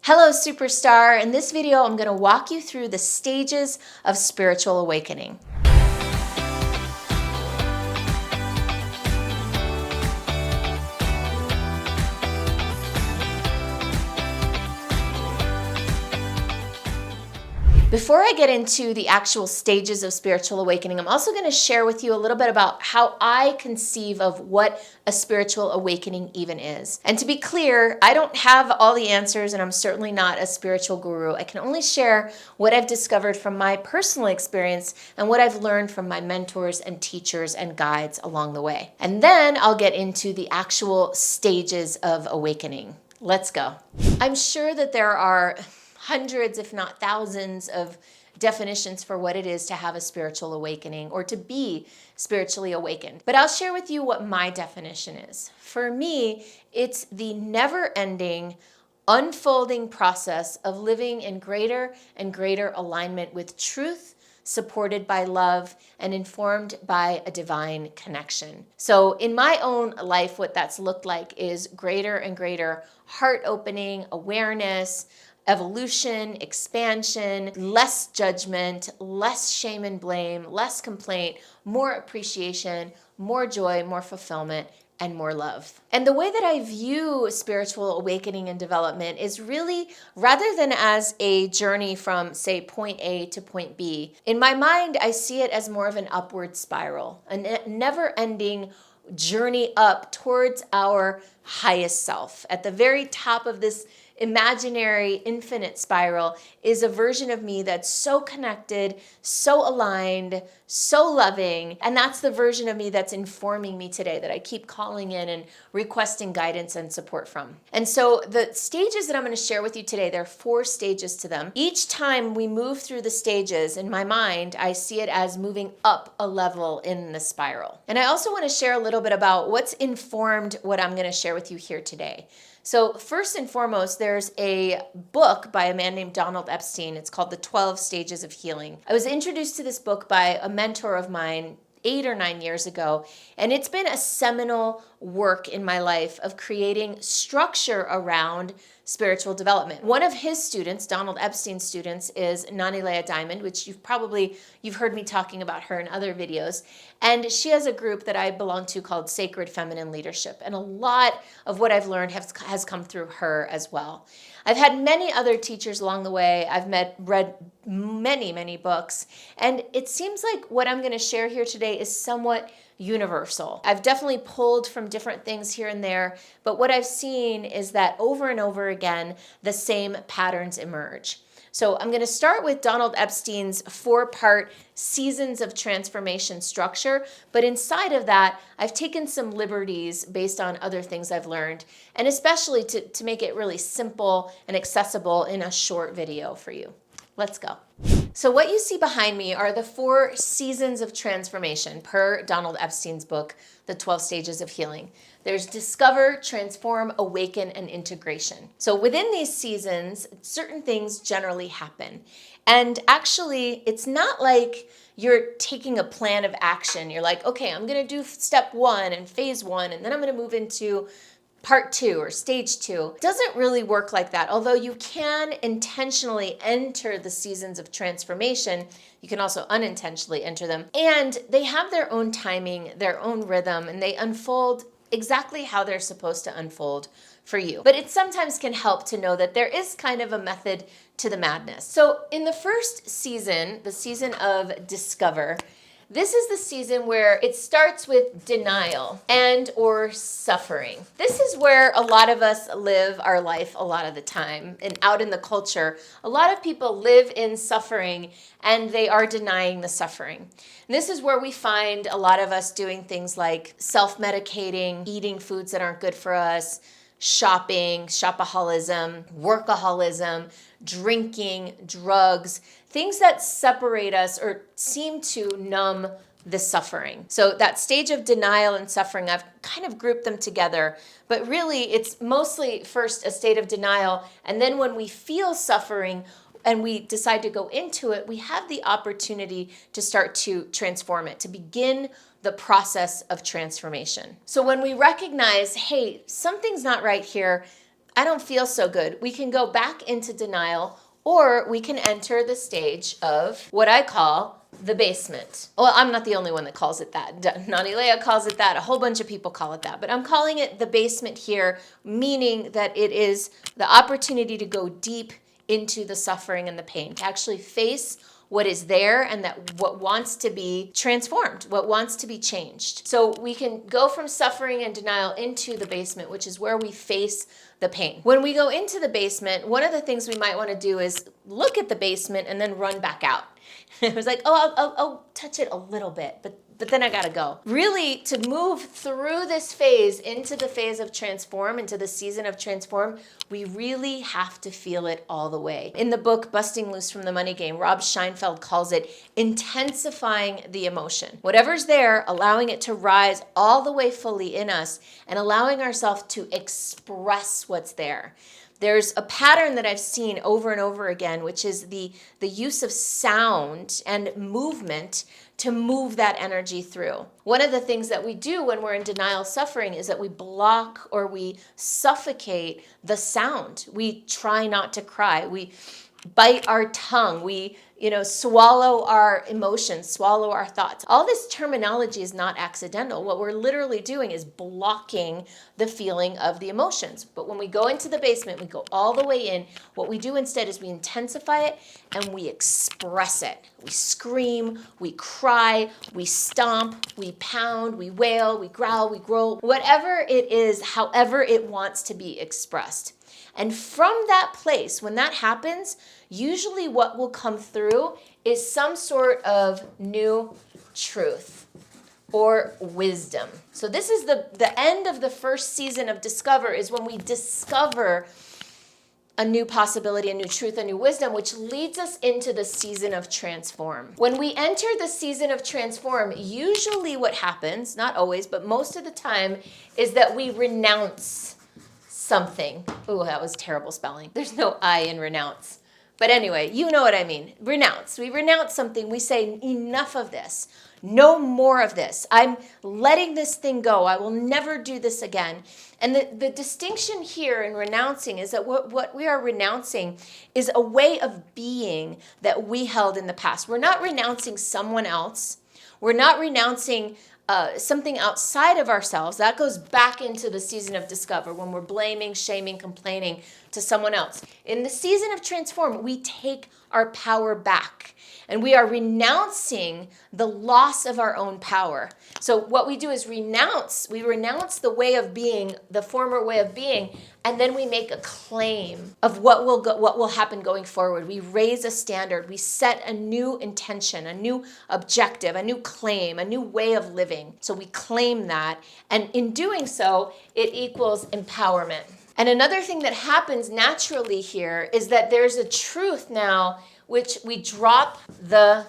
Hello, superstar. In this video, I'm going to walk you through the stages of spiritual awakening. Before I get into the actual stages of spiritual awakening, I'm also going to share with you a little bit about how I conceive of what a spiritual awakening even is. And to be clear, I don't have all the answers, and I'm certainly not a spiritual guru. I can only share what I've discovered from my personal experience and what I've learned from my mentors and teachers and guides along the way. And then I'll get into the actual stages of awakening. Let's go. I'm sure that there are hundreds, if not thousands, of definitions for what it is to have a spiritual awakening or to be spiritually awakened. But I'll share with you what my definition is. For me, it's the never-ending, unfolding process of living in greater and greater alignment with truth, supported by love and informed by a divine connection. So in my own life, what that's looked like is greater and greater heart opening, awareness, evolution, expansion, less judgment, less shame and blame, less complaint, more appreciation, more joy, more fulfillment, and more love. And the way that I view spiritual awakening and development is really, rather than as a journey from, say, point A to point B, in my mind, I see it as more of an upward spiral, a never-ending journey up towards our highest self. At the very top of this imaginary infinite spiral is a version of me that's so connected, so aligned, so loving, and that's the version of me that's informing me today, that I keep calling in and requesting guidance and support from. And so the stages that I'm going to share with you today, there are 4 stages to them. Each time we move through the stages, in my mind, I see it as moving up a level in the spiral. And I also want to share a little bit about what's informed what I'm going to share with you here today. So first and foremost, there's a book by a man named Donald Epstein. It's called The 12 Stages of Healing. I was introduced to this book by a mentor of mine 8 or 9 years ago, and it's been a seminal work in my life of creating structure around spiritual development. One of his students, Donald Epstein's students, is Nanilea Diamond, which you've heard me talking about her in other videos. And she has a group that I belong to called Sacred Feminine Leadership. And a lot of what I've learned has come through her as well. I've had many other teachers along the way. I've read many books. And it seems like what I'm going to share here today is somewhat universal. I've definitely pulled from different things here and there, but what I've seen is that over and over again, the same patterns emerge. So I'm going to start with Donald Epstein's 4-part seasons of transformation structure, but inside of that, I've taken some liberties based on other things I've learned, and especially to make it really simple and accessible in a short video for you. Let's go. So what you see behind me are the 4 seasons of transformation per Donald Epstein's book, The 12 Stages of Healing. There's discover, transform, awaken, and integration. So within these seasons, certain things generally happen. And actually, it's not like you're taking a plan of action. You're like, okay, I'm going to do step 1 and phase 1, and then I'm going to move into part 2 or stage 2. It doesn't really work like that. Although you can intentionally enter the seasons of transformation, you can also unintentionally enter them. And they have their own timing, their own rhythm, and they unfold exactly how they're supposed to unfold for you. But it sometimes can help to know that there is kind of a method to the madness. So in the first season, the season of discover, this is the season where it starts with denial and or suffering. This is where a lot of us live our life a lot of the time. And out in the culture, a lot of people live in suffering and they are denying the suffering. And this is where we find a lot of us doing things like self-medicating, eating foods that aren't good for us, shopping, shopaholism, workaholism, drinking, drugs, things that separate us or seem to numb the suffering. So that stage of denial and suffering, I've kind of grouped them together, but really it's mostly first a state of denial. And then when we feel suffering and we decide to go into it, we have the opportunity to start to transform it, to begin the process of transformation. So when we recognize, hey, something's not right here, I don't feel so good. We can go back into denial, or we can enter the stage of what I call the basement. Well, I'm not the only one that calls it that. Nani Leah calls it that. A whole bunch of people call it that. But I'm calling it the basement here, meaning that it is the opportunity to go deep into the suffering and the pain, to actually face what is there and that what wants to be transformed, what wants to be changed. So we can go from suffering and denial into the basement, which is where we face the pain. When we go into the basement, one of the things we might want to do is look at the basement and then run back out. It was like, oh, I'll touch it a little bit, but then I gotta go. Really, to move through this phase into the phase of transform, into the season of transform, we really have to feel it all the way. In the book, Busting Loose from the Money Game, Rob Scheinfeld calls it intensifying the emotion. Whatever's there, allowing it to rise all the way fully in us and allowing ourselves to express what's there. There's a pattern that I've seen over and over again, which is the use of sound and movement to move that energy through. One of the things that we do when we're in denial suffering is that we block or we suffocate the sound. We try not to cry. We bite our tongue. We, swallow our emotions, swallow our thoughts. All this terminology is not accidental. What we're literally doing is blocking the feeling of the emotions. But when we go into the basement, we go all the way in. What we do instead is we intensify it and we express it. We scream, we cry, we stomp, we pound, we wail, we growl, we growl, whatever it is, however it wants to be expressed. And from that place, when that happens, usually what will come through is some sort of new truth or wisdom. So this is the end of the first season of Discover, is when we discover a new possibility, a new truth, a new wisdom, which leads us into the season of Transform. When we enter the season of Transform, usually what happens, not always, but most of the time, is that we renounce something. Oh, that was terrible spelling. There's no I in renounce. But anyway, you know what I mean. Renounce. We renounce something. We say, enough of this. No more of this. I'm letting this thing go. I will never do this again. And the distinction here in renouncing is that what we are renouncing is a way of being that we held in the past. We're not renouncing someone else. We're not renouncing something outside of ourselves. That goes back into the season of Discover, when we're blaming, shaming, complaining to someone else. In the season of Transform, we take our power back, and we are renouncing the loss of our own power. So what we do is we renounce the way of being, the former way of being, and then we make a claim of what will happen going forward. We raise a standard. We set a new intention, a new objective, a new claim, a new way of living. So we claim that, and in doing so, it equals empowerment. And another thing that happens naturally here is that there's a truth now, which we drop the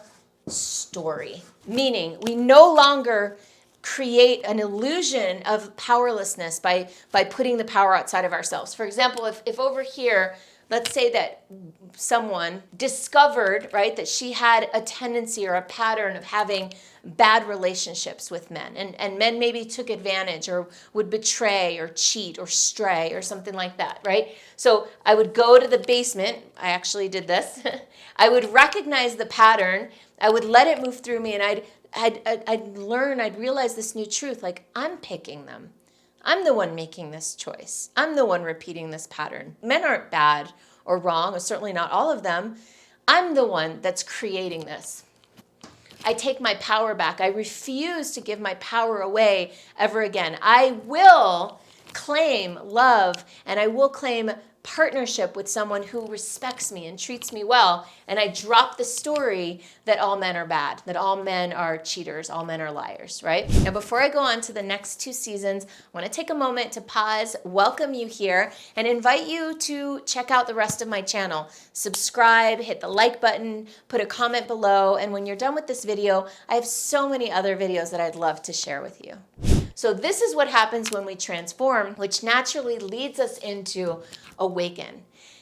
story. Meaning, we no longer create an illusion of powerlessness by putting the power outside of ourselves. For example, if over here, let's say that someone discovered, right, that she had a tendency or a pattern of having bad relationships with men, and men maybe took advantage or would betray or cheat or stray or something like that, right? So I would go to the basement. I actually did this. I would recognize the pattern. I would let it move through me, and I'd realize this new truth, like, I'm picking them. I'm the one making this choice. I'm the one repeating this pattern. Men aren't bad or wrong, or certainly not all of them. I'm the one that's creating this. I take my power back. I refuse to give my power away ever again. I will claim love, and I will claim partnership with someone who respects me and treats me well. And I drop the story that all men are bad, that all men are cheaters, all men are liars, right? Now, before I go on to the next 2 seasons, I want to take a moment to pause, welcome you here, and invite you to check out the rest of my channel. Subscribe, hit the like button, put a comment below, and when you're done with this video, I have so many other videos that I'd love to share with you. So this is what happens when we transform, which naturally leads us into awaken.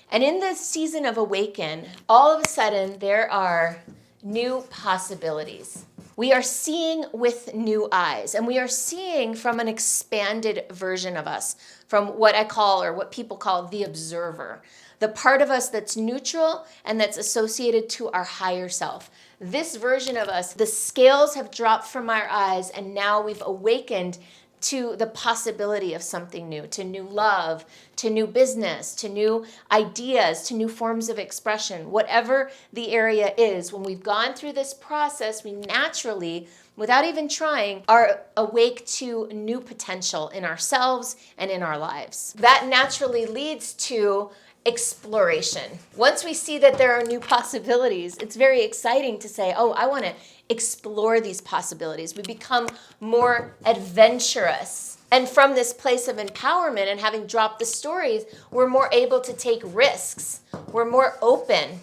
And in this season of awaken, all of a sudden there are new possibilities. We are seeing with new eyes, and we are seeing from an expanded version of us, from what I call, or what people call, the observer, the part of us that's neutral and that's associated to our higher self. This version of us, the scales have dropped from our eyes, and now we've awakened to the possibility of something new, to new love, to new business, to new ideas, to new forms of expression. Whatever the area is, when we've gone through this process, we naturally, without even trying, are awake to new potential in ourselves and in our lives. That naturally leads to exploration. Once we see that there are new possibilities, it's very exciting to say, oh, I want to explore these possibilities. We become more adventurous. And from this place of empowerment and having dropped the stories, we're more able to take risks. We're more open.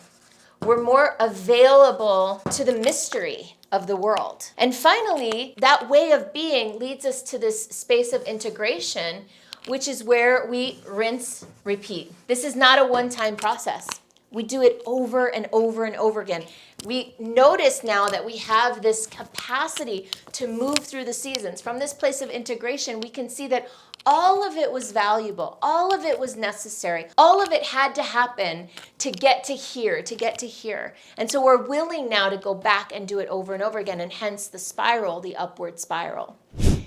We're more available to the mystery of the world. And finally, that way of being leads us to this space of integration, which is where we rinse, repeat. This is not a one-time process. We do it over and over and over again. We notice now that we have this capacity to move through the seasons. From this place of integration, we can see that all of it was valuable. All of it was necessary. All of it had to happen to get to here, to get to here. And so we're willing now to go back and do it over and over again, and hence the spiral, the upward spiral.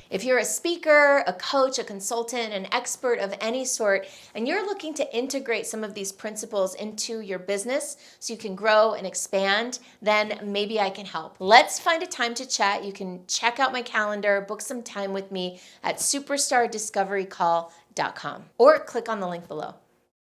If you're a speaker, a coach, a consultant, an expert of any sort, and you're looking to integrate some of these principles into your business so you can grow and expand, then maybe I can help. Let's find a time to chat. You can check out my calendar, book some time with me at superstardiscoverycall.com, or click on the link below.